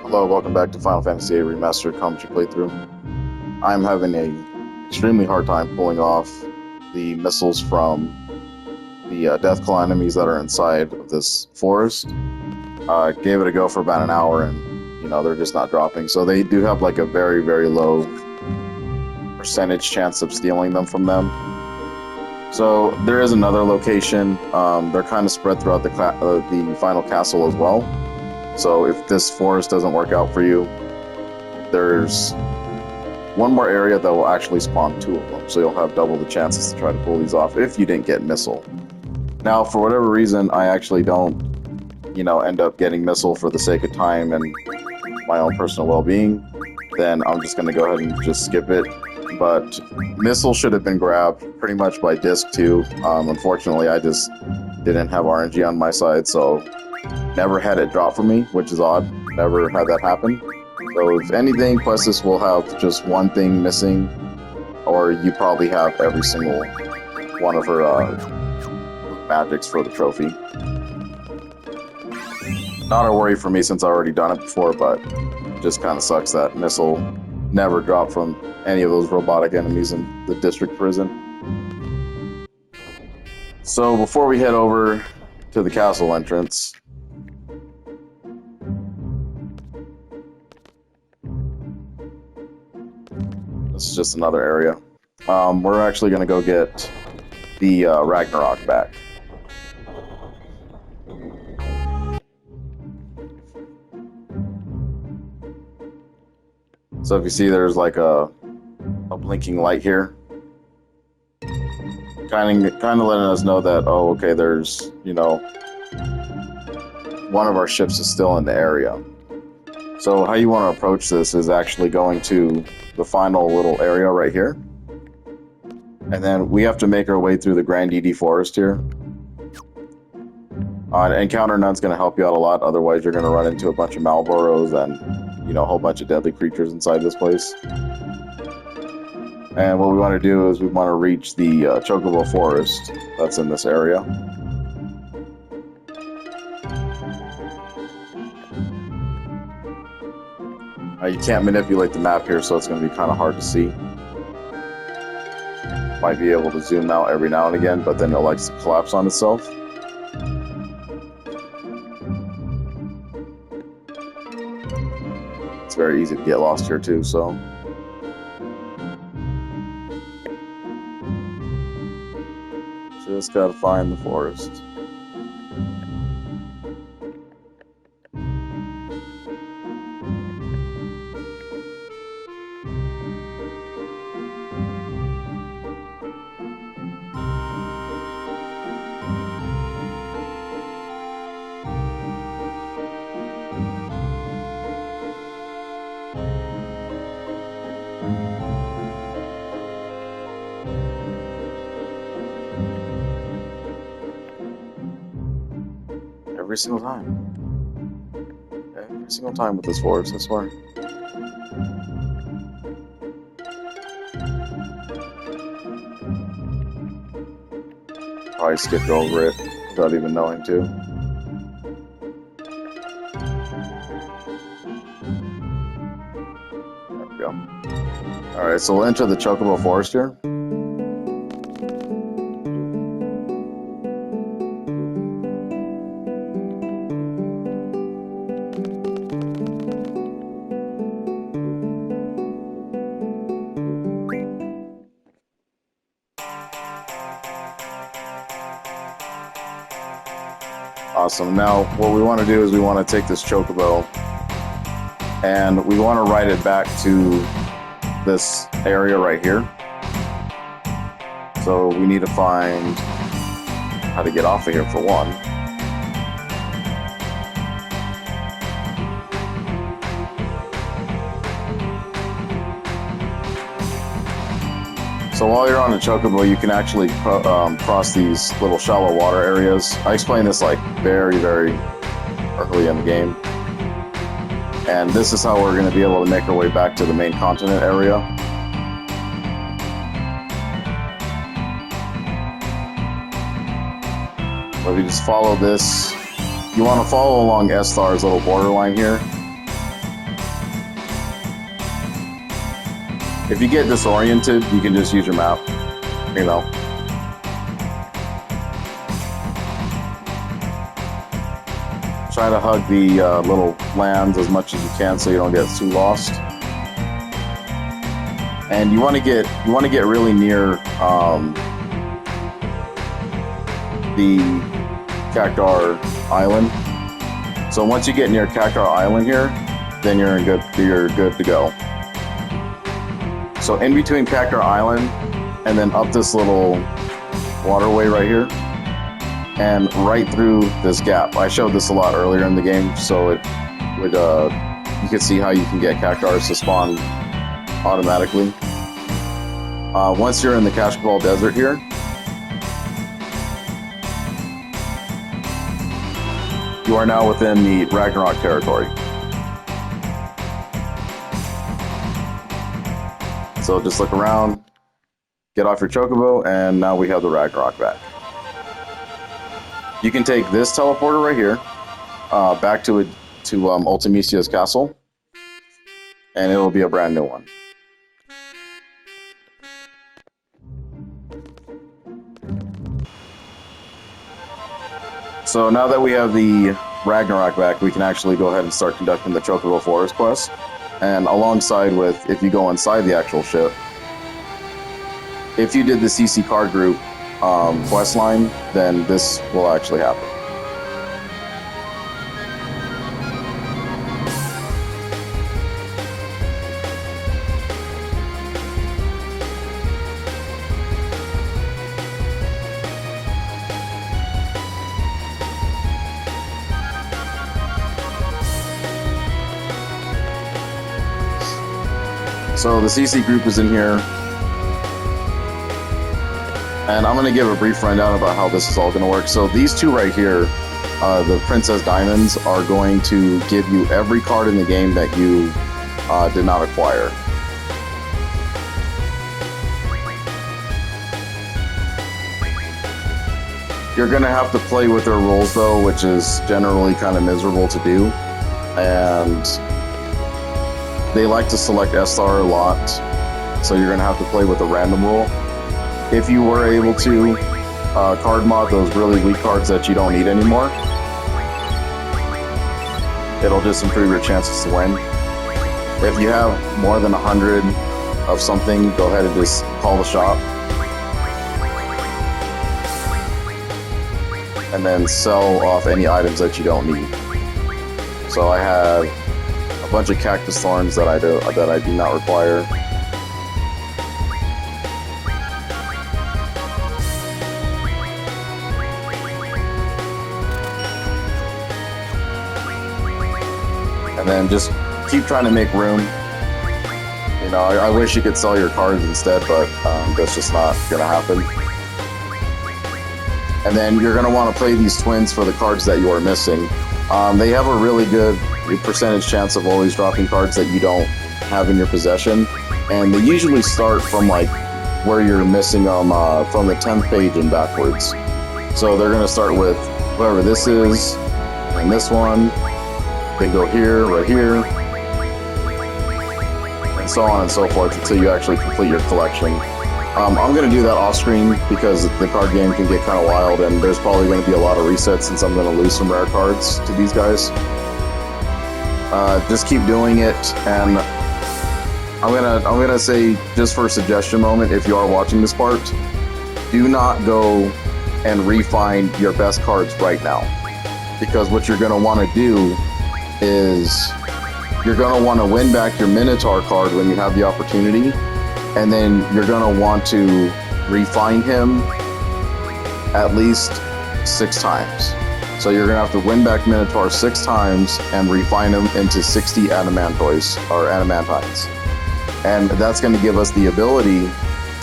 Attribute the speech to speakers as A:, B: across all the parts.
A: Hello, welcome back to Final Fantasy VIII Remastered commentary playthrough. I'm having a extremely hard time pulling off the missiles from the Death Claw enemies that are inside of this forest. Gave it a go for about an hour and, they're just not dropping. So they do have like a very, very low percentage chance of stealing them from them. So there is another location. They're kind of spread throughout the final castle as well. So if this forest doesn't work out for you, there's one more area that will actually spawn two of them. So you'll have double the chances to try to pull these off if you didn't get missile. Now, for whatever reason, I actually don't, end up getting missile for the sake of time and my own personal well-being. Then I'm just going to go ahead and just skip it. But missile should have been grabbed pretty much by disc 2. Unfortunately, I just didn't have RNG on my side, so never had it drop for me, which is odd. Never had that happen. So if anything, Questus will have just one thing missing, or you probably have every single one of her magics for the trophy. Not a worry for me since I already done it before, but just kind of sucks that missile never dropped from any of those robotic enemies in the district prison. So before we head over to the castle entrance, this is just another area. We're actually going to go get the Ragnorak back. So if you see, there's like a blinking light here, kind of letting us know that, oh, okay, there's, one of our ships is still in the area. So how you want to approach this is actually going to the final little area right here. And then we have to make our way through the Grand DD Forest here. Encounter None's going to help you out a lot, otherwise you're going to run into a bunch of Malboros and, a whole bunch of deadly creatures inside this place. And what we want to do is we want to reach the Chocobo Forest that's in this area. You can't manipulate the map here, so it's going to be kind of hard to see. Might be able to zoom out every now and again, but then it likes to collapse on itself. It's very easy to get lost here too, so. Just gotta find the forest. Every single time. Every single time with this forest, I swear. Probably skipped over it without even knowing to. There we go. Alright, so we'll enter the Chocobo Forest here. Awesome. Now, what we want to do is we want to take this Chocobo and we want to ride it back to this area right here. So we need to find how to get off of here for one. So while you're on the Chocobo, you can actually cross these little shallow water areas. I explained this like very, very early in the game. And this is how we're going to be able to make our way back to the main continent area. So if you just follow this, you want to follow along Esthar's little borderline here. If you get disoriented, you can just use your map, you know. Try to hug the little lands as much as you can so you don't get too lost. And you want to get really near the Cactar Island. So once you get near Cactar Island here, then you're good to go. So in between Cactar Island and then up this little waterway right here, and right through this gap. I showed this a lot earlier in the game, so it would you can see how you can get Cactars to spawn automatically. Once you're in the Chocobo Desert here, you are now within the Ragnorak territory. So just look around, get off your Chocobo, and now we have the Ragnorak back. You can take this teleporter right here back to Ultimisia's castle, and it'll be a brand new one. So now that we have the Ragnorak back, we can actually go ahead and start conducting the Chocobo Forest quest. And alongside with, if you go inside the actual ship, if you did the CC card group quest line, then this will actually happen. So the CC group is in here, and I'm going to give a brief rundown about how this is all going to work. So these two right here, the Princess Diamonds, are going to give you every card in the game that you did not acquire. You're going to have to play with their rules though, which is generally kind of miserable to do, and they like to select SR a lot, so you're going to have to play with a random rule. If you were able to card mod those really weak cards that you don't need anymore, it'll just improve your chances to win. If you have more than 100 of something, go ahead and just call the shop. And then sell off any items that you don't need. So I have a bunch of cactus thorns that I do not require. And then just keep trying to make room. You know, I wish you could sell your cards instead, but that's just not gonna happen. And then you're gonna want to play these twins for the cards that you are missing. They have a really good percentage chance of always dropping cards that you don't have in your possession, and they usually start from like where you're missing them from the 10th page and backwards. So they're going to start with whoever this is and this one, they go here, right here, and so on and so forth until you actually complete your collection. I'm going to do that off screen because the card game can get kind of wild, and there's probably going to be a lot of resets since I'm going to lose some rare cards to these guys. Just keep doing it, and I'm gonna say, just for a suggestion moment, if you are watching this part, do not go and refine your best cards right now, because what you're gonna want to do is you're gonna want to win back your Minotaur card when you have the opportunity, and then you're gonna want to refine him at least 6 times. So you're going to have to win back Minotaur 6 times and refine him into 60 Adamantoids, or Adamantines. And that's going to give us the ability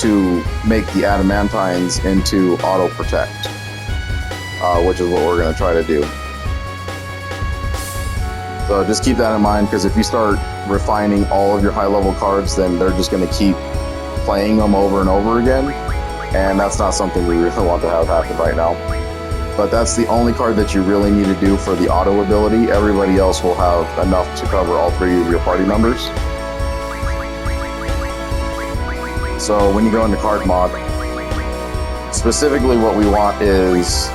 A: to make the Adamantines into Auto Protect, which is what we're going to try to do. So just keep that in mind, because if you start refining all of your high-level cards, then they're just going to keep playing them over and over again, and that's not something we really want to have happen right now. But that's the only card that you really need to do for the auto ability. Everybody else will have enough to cover all 3 of your party members. So when you go into card mod, specifically what we want is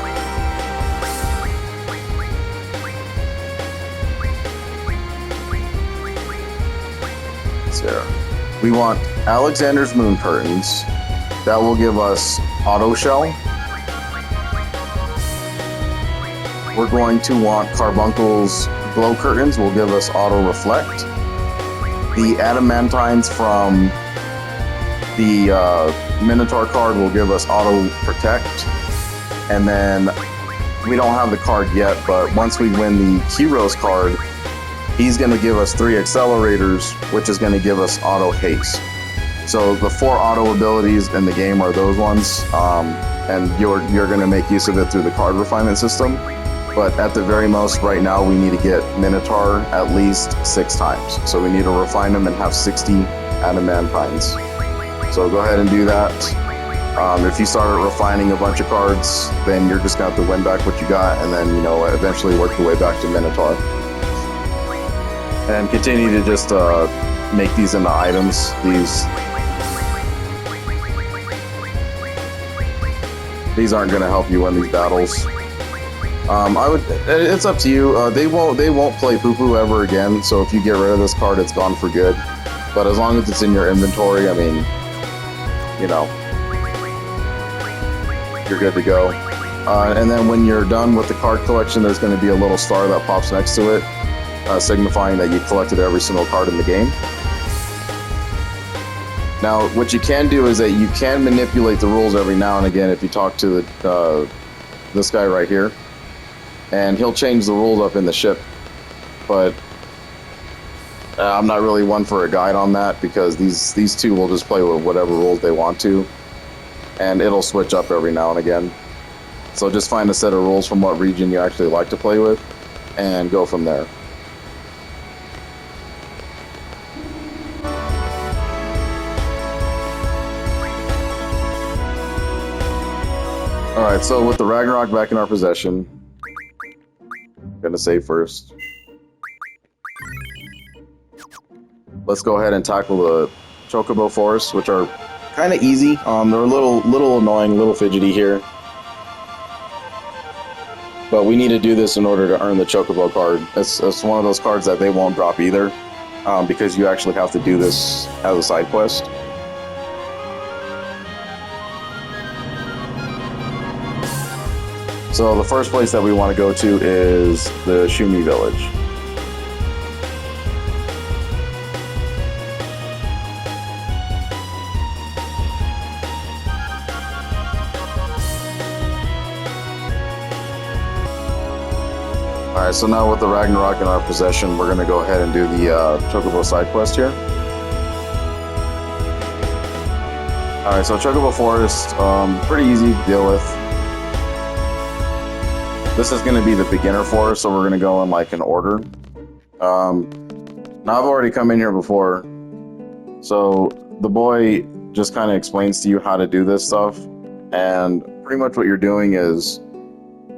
A: we want Alexander's Moon Curtains. That will give us Auto Shell. We're going to want Carbuncle's Glow Curtains will give us Auto Reflect. The Adamantines from the Minotaur card will give us Auto Protect. And then we don't have the card yet, but once we win the Heroes card, he's going to give us 3 accelerators, which is going to give us Auto Haste. So the 4 auto abilities in the game are those ones, and you're going to make use of it through the card refinement system. But at the very most, right now, we need to get Minotaur at least 6 times. So we need to refine them and have 60 Adamantines. So go ahead and do that. If you start refining a bunch of cards, then you're just going to have to win back what you got, and then, you know, eventually work your way back to Minotaur. And continue to just make these into items. These aren't going to help you win these battles. It's up to you. They won't play poo-poo ever again. So if you get rid of this card, it's gone for good. But as long as it's in your inventory, I mean, you know, you're good to go. And then when you're done with the card collection, there's going to be a little star that pops next to it, signifying that you collected every single card in the game. Now, what you can do is that you can manipulate the rules every now and again if you talk to this guy right here, and he'll change the rules up in the ship. But I'm not really one for a guide on that, because these two will just play with whatever rules they want to, and it'll switch up every now and again. So just find a set of rules from what region you actually like to play with, and go from there. Alright, so with the Ragnarok back in our possession, I'm gonna save first. Let's go ahead and tackle the Chocobo forests, which are kind of easy. They're a little annoying, a little fidgety here. But we need to do this in order to earn the Chocobo card. It's one of those cards that they won't drop either, because you actually have to do this as a side quest. So the first place that we want to go to is the Shumi village. Alright, so now with the Ragnarok in our possession, we're going to go ahead and do the Chocobo side quest here. Alright, so Chocobo Forest, pretty easy to deal with. This is going to be the beginner forest, so we're going to go in like an order. Now I've already come in here before, so the boy just kind of explains to you how to do this stuff, and pretty much what you're doing is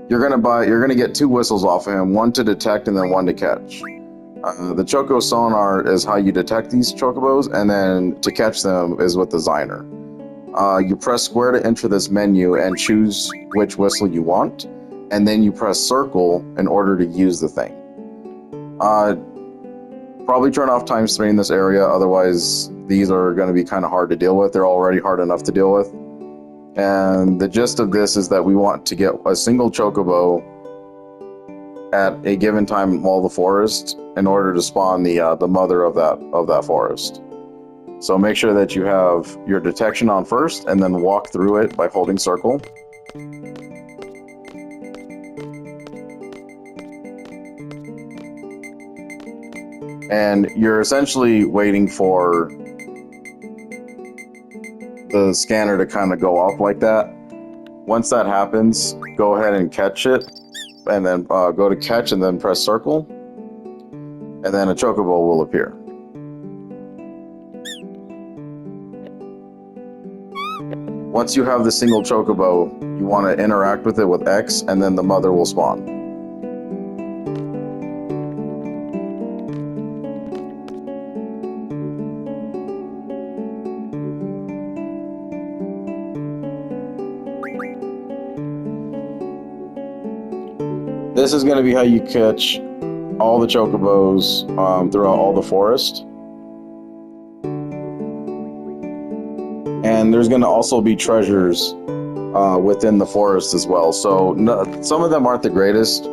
A: you're gonna get 2 whistles off of him, one to detect and then one to catch. The Choco sonar is how you detect these chocobos, and then to catch them is with the Ziner. You press square to enter this menu and choose which whistle you want, and then you press circle in order to use the thing. Probably turn off ×3 in this area, otherwise these are going to be kind of hard to deal with. They're already hard enough to deal with. And the gist of this is that we want to get a single chocobo at a given time in all the forest in order to spawn the mother of that forest. So make sure that you have your detection on first, and then walk through it by holding circle. And you're essentially waiting for the scanner to kind of go off like that. Once that happens, go ahead and catch it, and then go to catch and then press circle, and then a chocobo will appear. Once you have the single chocobo, you want to interact with it with X, and then the mother will spawn. This is going to be how you catch all the chocobos throughout all the forest. And there's going to also be treasures within the forest as well. So some of them aren't the greatest,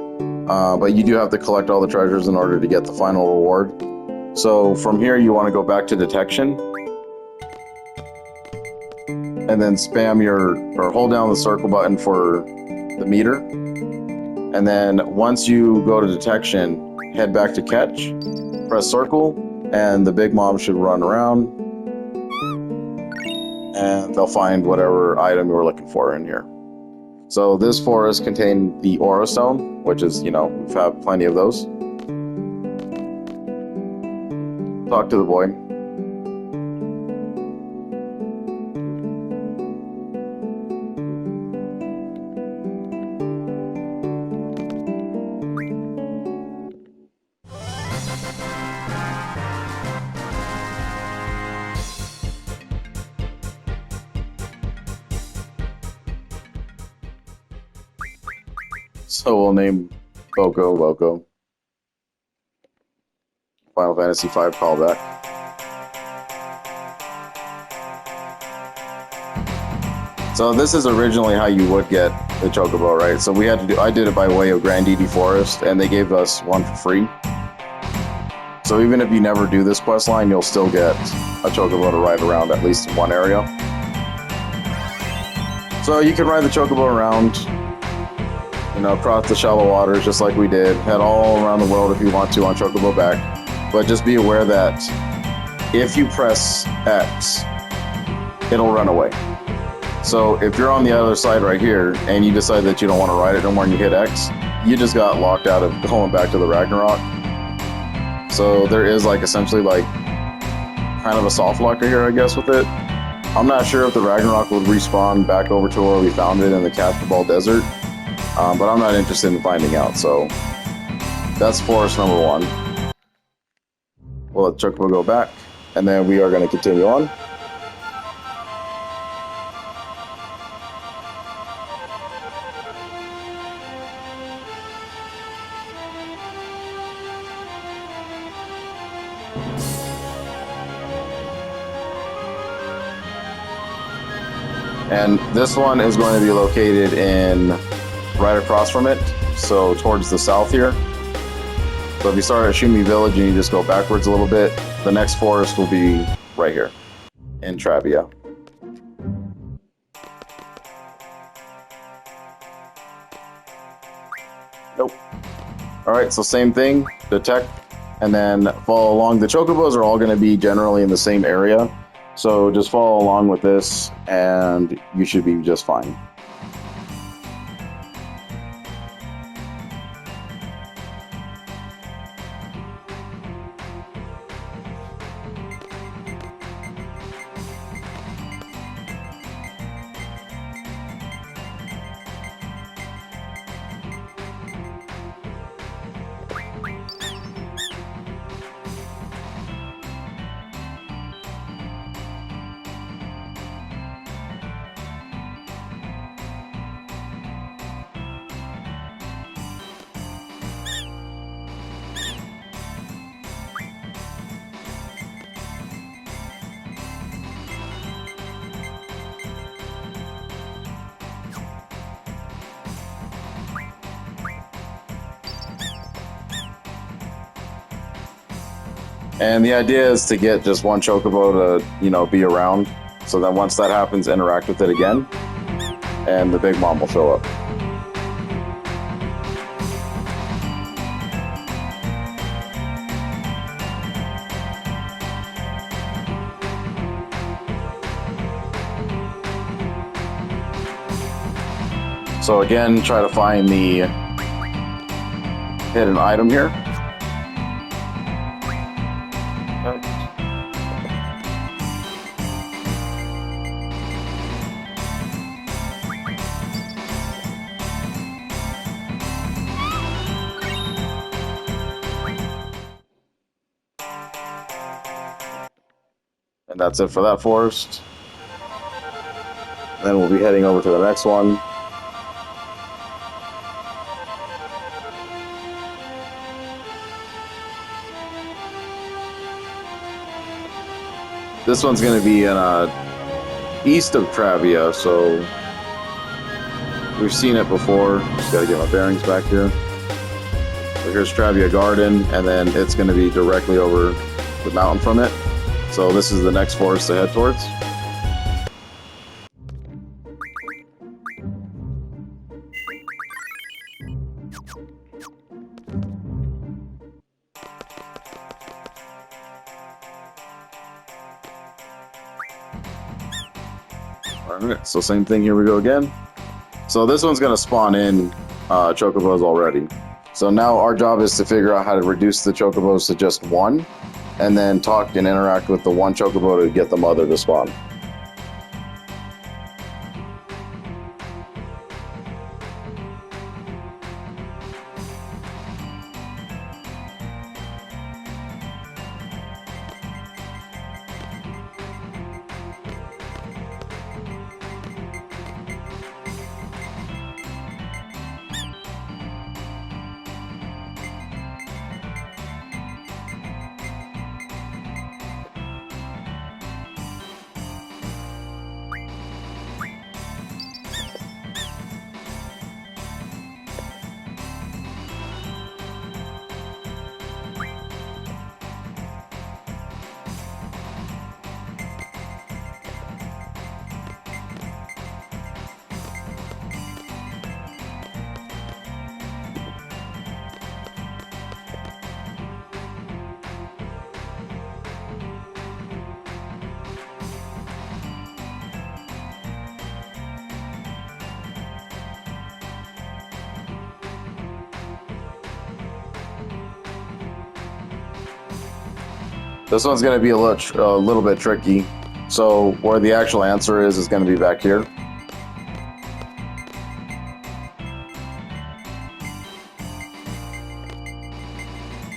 A: but you do have to collect all the treasures in order to get the final reward. So from here, you want to go back to detection, and then spam or hold down the circle button for the meter. And then once you go to detection, head back to catch, press circle, and the big mom should run around, and they'll find whatever item you were looking for in here. So this forest contained the aura stone, which is, we've had plenty of those. Talk to the boy. So we'll name Loco. Final Fantasy V callback. So this is originally how you would get the Chocobo, right? So I did it by way of Grand Edie Forest, and they gave us one for free. So even if you never do this quest line, you'll still get a Chocobo to ride around at least in one area. So you can ride the Chocobo around, across the shallow waters, just like we did. Head all around the world if you want to on Chocobo back. But just be aware that if you press X, it'll run away. So if you're on the other side right here, and you decide that you don't want to ride it no more and you hit X, you just got locked out of going back to the Ragnarok. So there is essentially kind of a soft locker here, I guess, with it. I'm not sure if the Ragnarok would respawn back over to where we found it in the Castor Desert. But I'm not interested in finding out, so that's forest number 1. We'll let Chocobo go back, and then we are going to continue on. And this one is going to be located right across from it, so towards the south here. So if you start at Shumi Village and you just go backwards a little bit, the next forest will be right here in Travia. Nope. Alright, so same thing, detect, and then follow along. The Chocobos are all going to be generally in the same area, so just follow along with this and you should be just fine. And the idea is to get just one Chocobo to, be around. So then once that happens, interact with it again, and the big mom will show up. So again, try to find the hidden item here. And that's it for that forest. Then we'll be heading over to the next one. This one's going to be in east of Travia, so we've seen it before. Just got to get my bearings back here. So here's Travia Garden, and then it's going to be directly over the mountain from it. So this is the next forest to head towards. Alright, so same thing, here we go again. So this one's going to spawn in Chocobos already. So now our job is to figure out how to reduce the Chocobos to just one, and then talk and interact with the one Chocobo to get the mother to spawn. This one's going to be a little bit tricky. So where the actual answer is going to be back here.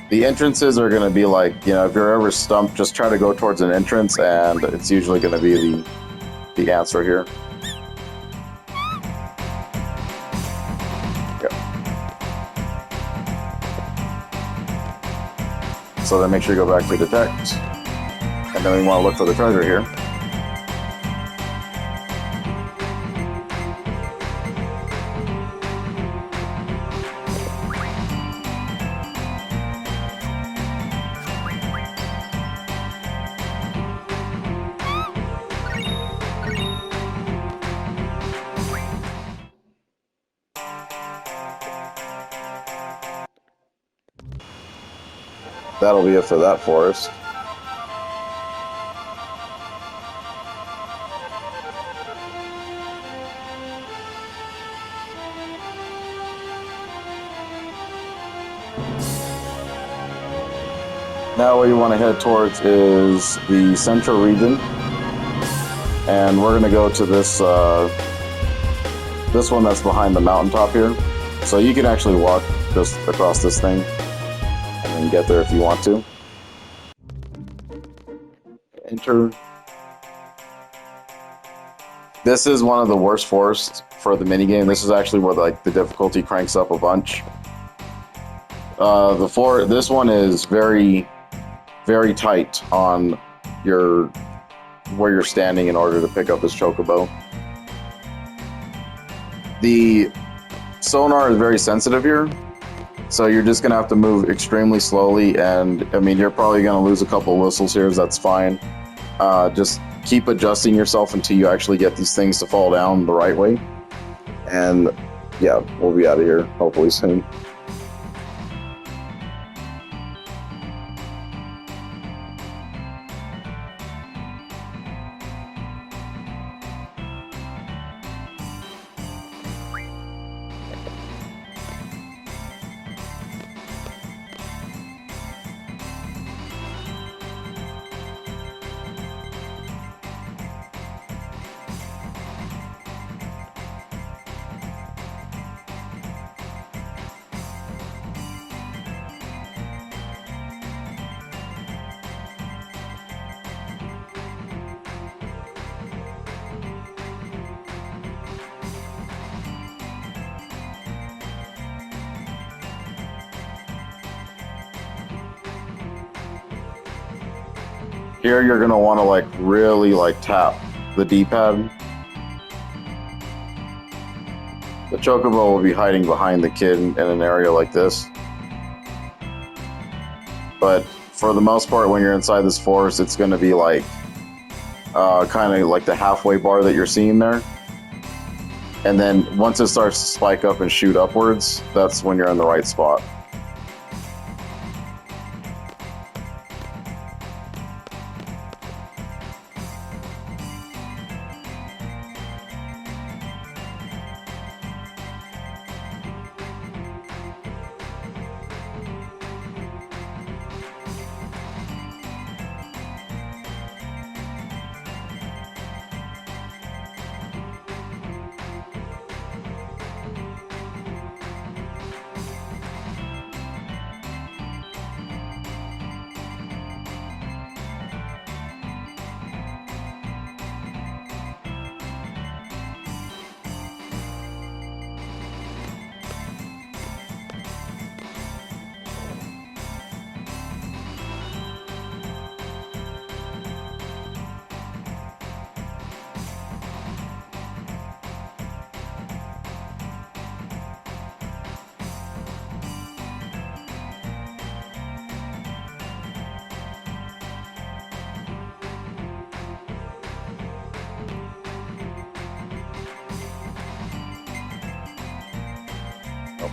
A: The entrances are going to be like, if you're ever stumped, just try to go towards an entrance, and it's usually going to be the answer here. So then make sure you go back to detect, and then we want to look for the treasure here. That'll be it for that forest. Now what you want to head towards is the central region, and we're going to go to this one that's behind the mountaintop here. So you can actually walk just across this thing and get there if you want to. Enter. This is one of the worst forests for the minigame. This is actually where the difficulty cranks up a bunch. This one is very, very tight on where you're standing in order to pick up this Chocobo. The sonar is very sensitive here. So you're just going to have to move extremely slowly, and I mean, you're probably going to lose a couple whistles here, that's fine. Just keep adjusting yourself until you actually get these things to fall down the right way. And yeah, we'll be out of here hopefully soon. Here you're gonna want to like really like tap the D-pad. The Chocobo will be hiding behind the kid in an area like this. But for the most part, when you're inside this forest, it's going to be like kind of like the halfway bar that you're seeing there. And then once it starts to spike up and shoot upwards, that's when you're in the right spot.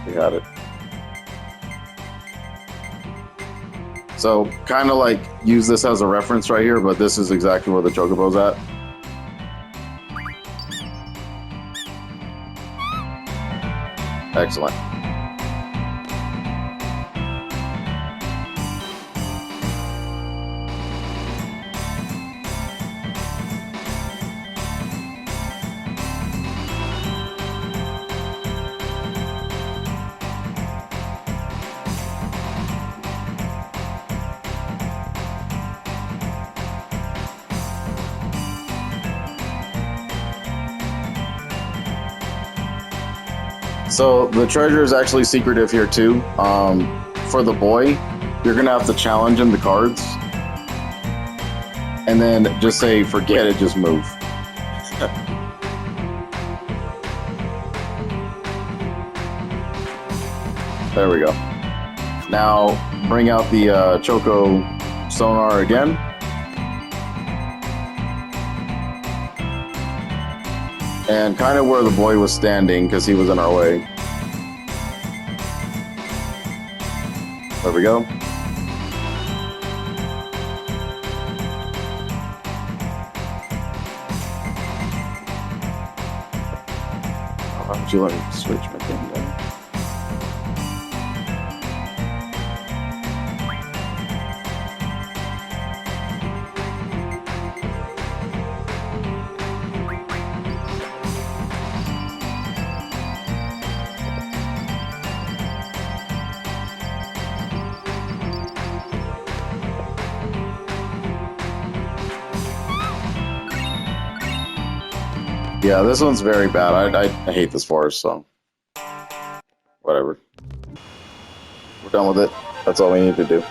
A: We got it. So kind of like use this as a reference right here, but this is exactly where the Chocobo's at. Excellent. So the treasure is actually secretive here too. For the boy, you're gonna have to challenge him the cards, and then just say forget it, just move. There we go. Now bring out the Choco sonar again. And kind of where the boy was standing, because he was in our way. There we go. Why don't you let me switch my thing down? Yeah, this one's very bad. I hate this forest, so whatever. We're done with it. That's all we need to do.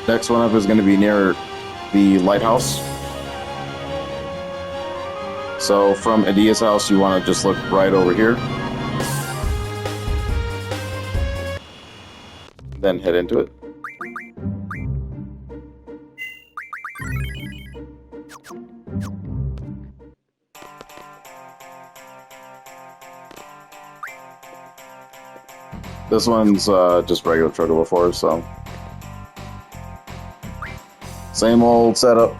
A: Next one up is going to be near the lighthouse. So from Adia's house, you want to just look right over here. Then head into it. This one's just regular Chocobo forest, so same old setup.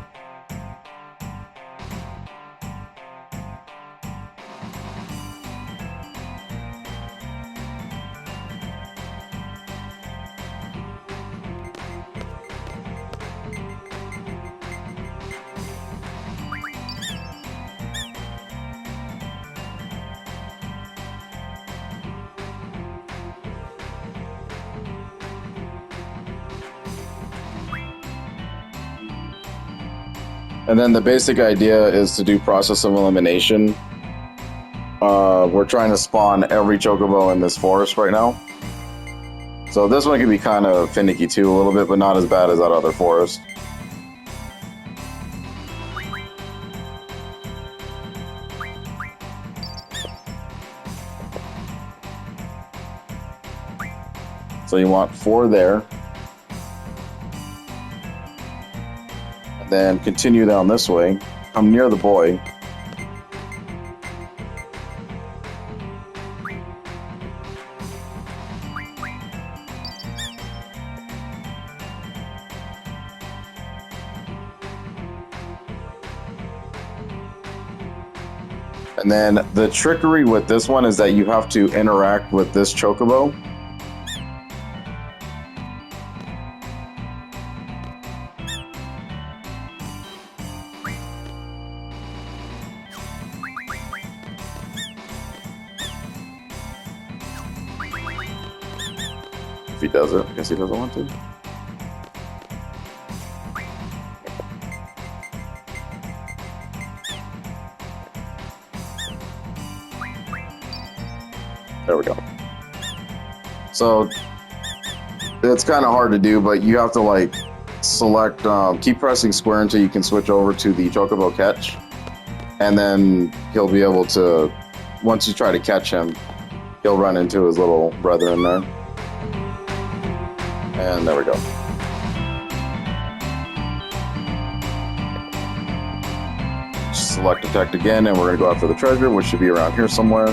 A: And then the basic idea is to do process of elimination We're trying to spawn every Chocobo in this forest right now. So this one can be kind of finicky too, a little bit, but not as bad as that other forest. So you want 4 there. And then continue down this way. Come near the boy. And then the trickery with this one is that you have to interact with this Chocobo. If he does it, I guess he doesn't want to. There we go. So it's kind of hard to do, but you have to like select, keep pressing square until you can switch over to the Chocobo catch, and then he'll be able to, once you try to catch him, he'll run into his little brethren there. And there we go. Select detect again, and we're going to go after the treasure, which should be around here somewhere.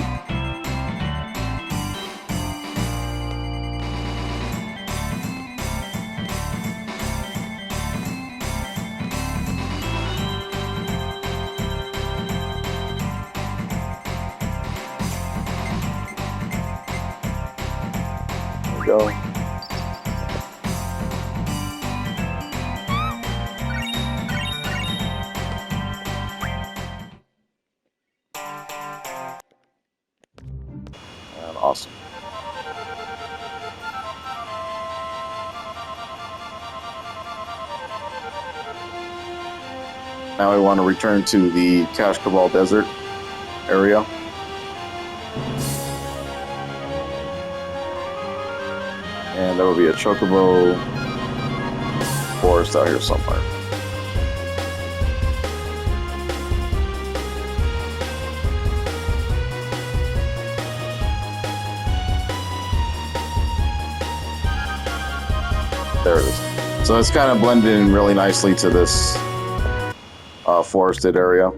A: There we go. Awesome. Now we want to return to the Cash Cabal Desert area. And there will be a Chocobo forest out here somewhere. There it is. So it's kind of blended in really nicely to this forested area.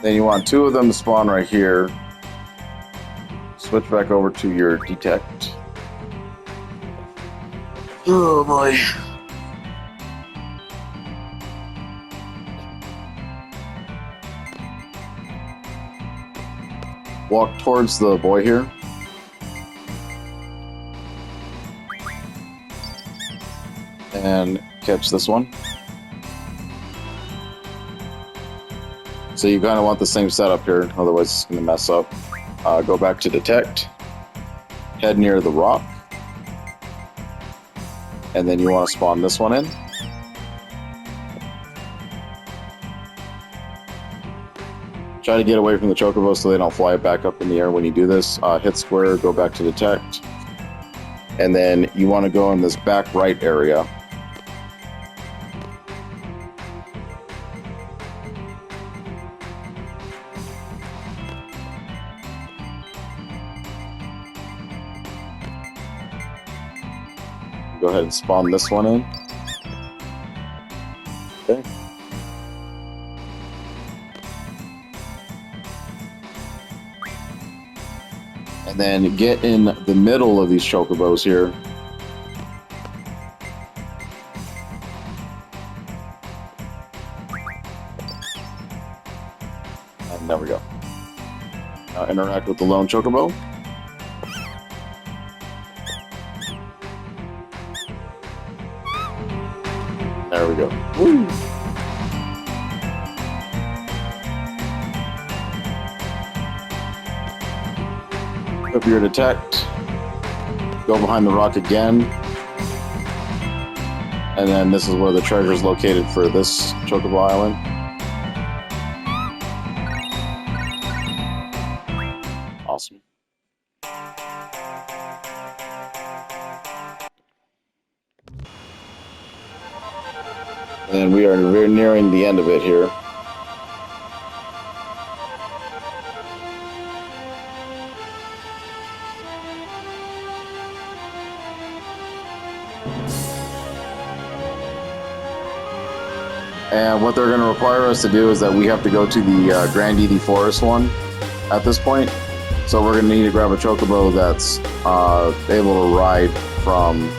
A: Then you want 2 of them to spawn right here. Switch back over to your detect. Oh boy. Walk towards the boy here. And catch this one. So you kind of want the same setup here, otherwise it's going to mess up. Go back to detect, head near the rock, and then you want to spawn this one in. Try to get away from the Chocobo so they don't fly back up in the air when you do this. Hit square, go back to detect, and then you want to go in this back right area. Go ahead and spawn this one in. Okay. And then get in the middle of these Chocobos here. And There we go. Now interact with the lone Chocobo. There we go. Woo! Up here, detect. Go behind the rock again. And then this is where the treasure is located for this Chocobo Island. Awesome. And we're nearing the end of it here. And what they're going to require us to do is that we have to go to the Grand Edie Forest one at this point. So we're going to need to grab a Chocobo that's able to ride from,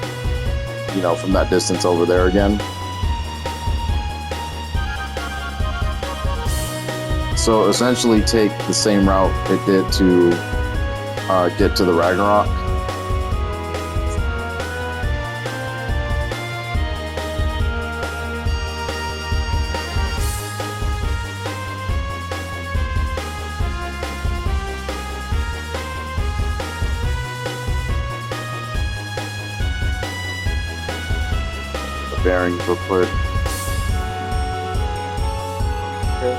A: from that distance over there again. So essentially take the same route it did to get to the Ragnarok. The bearings real quick. Okay.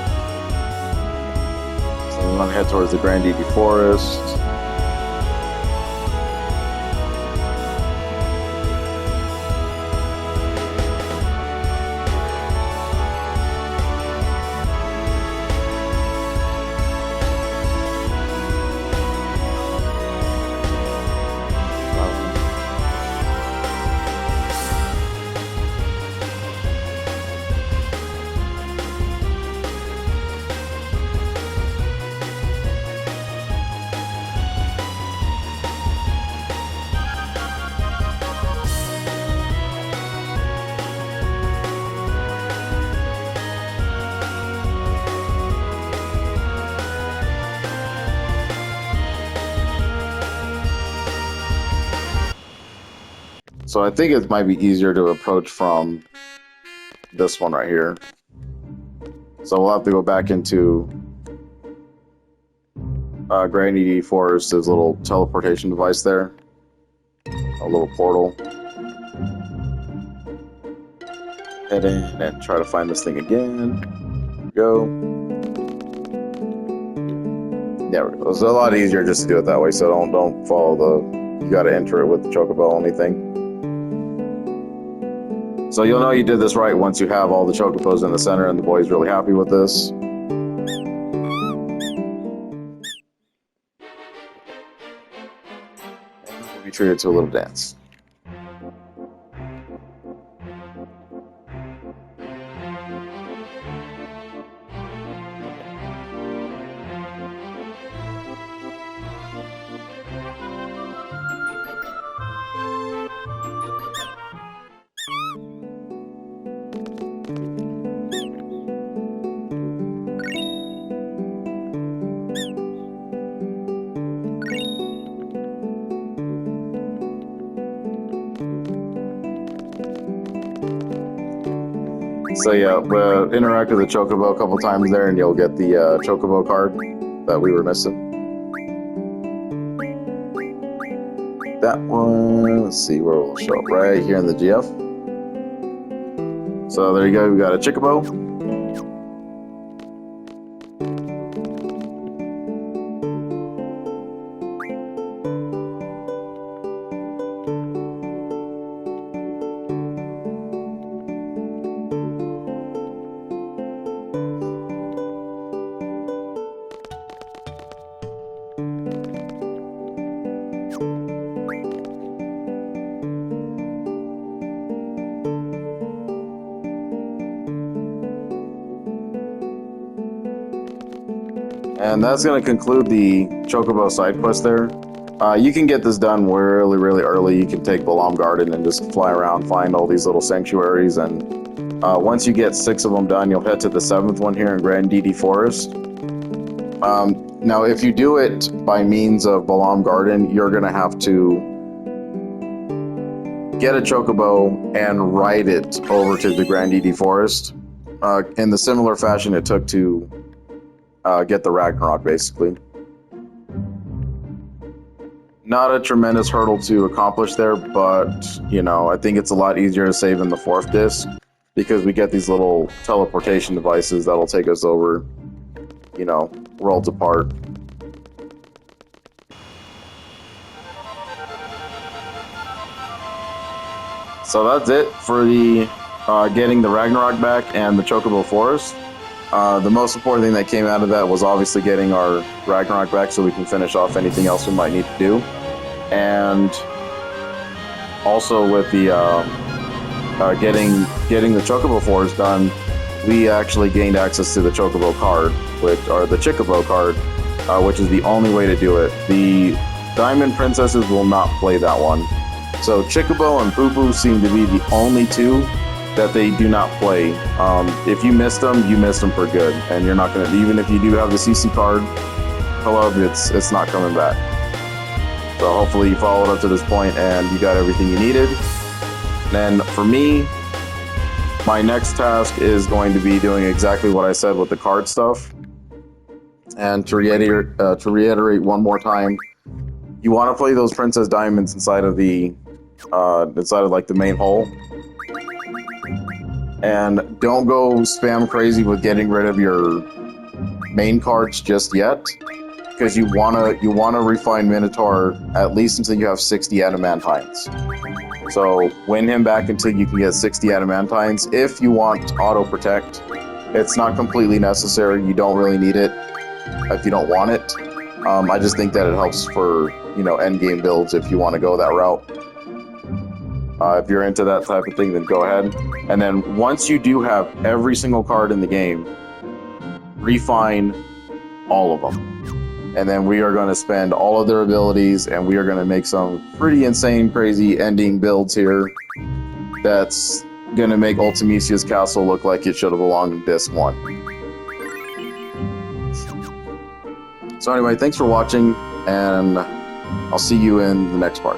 A: So we want to head towards the Grand Edie Forest. So I think it might be easier to approach from this one right here. So we'll have to go back into Grand Edie Forest, his little teleportation device there. A little portal. Head in and try to find this thing again. Go. There we go. It's a lot easier just to do it that way, so don't follow the... You gotta enter it with the Chocobo only thing. So you'll know you did this right once you have all the Chocobos in the center, and the boy's really happy with this. We'll be treated to a little dance. So yeah, we'll interact with the Chocobo a couple times there, and you'll get the Chocobo card that we were missing. That one, let's see where we'll show up. Right here in the GF. So there you go, we got a Chocobo. And that's going to conclude the Chocobo side quest there. You can get this done really, really early. You can take Balam Garden and just fly around, find all these little sanctuaries, and once you get 6 of them done, you'll head to the 7th one here in Grand Edie Forest. Now, if you do it by means of Balam Garden, you're going to have to get a Chocobo and ride it over to the Grandidi Forest in the similar fashion it took to get the Ragnarok, basically. Not a tremendous hurdle to accomplish there, but, you know, I think it's a lot easier to save in the 4th disc because we get these little teleportation devices that'll take us over, you know, worlds apart. So that's it for the getting the Ragnarok back and the Chocobo Forest. The most important thing that came out of that was obviously getting our Ragnarok back so we can finish off anything else we might need to do. And also with the getting the Chocobo Forest done, we actually gained access to the Chocobo card, or the Chocobo card, which is the only way to do it. The Diamond Princesses will not play that one. So Chocobo and Poo Poo seem to be the only two that they do not play. If you missed them, you missed them for good, and you're not gonna, even if you do have the CC card club, it's not coming back. So hopefully you followed up to this point and you got everything you needed. And for me, my next task is going to be doing exactly what I said with the card stuff. And to reiterate one more time, you want to play those Princess Diamonds inside of like the main hole. And don't go spam crazy with getting rid of your main cards just yet, because you wanna refine Minotaur at least until you have 60 adamantines. So win him back until you can get 60 adamantines. If you want auto protect, it's not completely necessary. You don't really need it if you don't want it. I just think that it helps for, you know, end game builds if you want to go that route. If you're into that type of thing, then go ahead. And then once you do have every single card in the game, refine all of them. And then we are going to spend all of their abilities, and we are going to make some pretty insane, crazy ending builds here that's going to make Ultimisia's castle look like it should have belonged in Disc 1. So anyway, thanks for watching, and I'll see you in the next part.